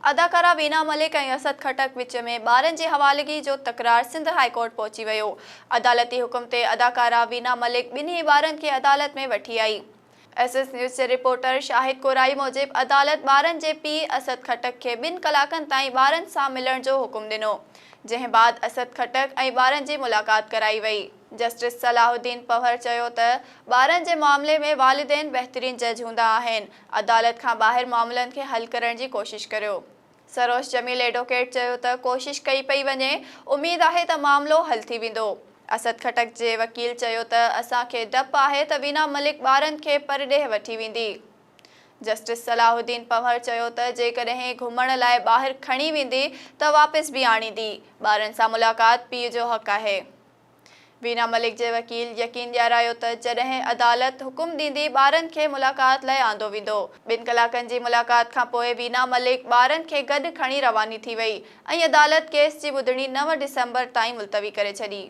अदाकारा वीना मलिक ऐं असद खटक विच में ॿारनि जी हवालगी जो तकरार सिंध हाई कोर्ट पहुची वियो। अदालती हुकुम ते अदाकारा वीना मलिक ॿिन्ही ॿारनि खे अदालत में वठी आई। एसएस न्यूज़ जे रिपोर्टर शाहिद कोराई मूजिब अदालत ॿारनि जे पीउ असद खटक खे 2 कलाकनि ताईं ॿारनि सां मिलण जो हुकुम ॾिनो, जंहिं बाद असद खटक ऐं ॿारनि जी मुलाक़ात कराई वई। जस्टिस सलाहुद्दीन पवहर चयो त ॿारनि जे मामले में वालिदैन बहितरीन जज हूंदा आहिनि। अदालत खां ॿाहिरि मामलनि खे हल करण जी कोशिश करियो। सरोज जमील एडवोकेट चयो त कोशिश कई पई वञे, उम्मीद आहे त मामलो हल थी वेंदो। असद खटक जे वकील चयो त असांखे डप आहे त वीना मलिक ॿारनि खे परॾेह वठी वेंदी। जस्टिस सलाहुद्दीन पवहर चयो त जेकॾहिं घुमण लाइ ॿाहिरि खणी वेंदी त वापसि बि आणींदी। ॿारनि सां मुलाक़ात पीउ जो हक़ आहे। वीना मलिक जे वकील यकीन ॾियारायो त जॾहिं अदालत हुकुम ॾींदी ॿारनि खे मुलाक़ात लाइ आंदो वेंदो। 2 कलाकनि जी मुलाक़ात खां पोइ वीना मलिक ॿारनि खे गॾु खणी रवानी थी वई ऐं अदालत केस जी ॿुधणी 9 डिसंबर ताईं मुलतवी करे छॾी।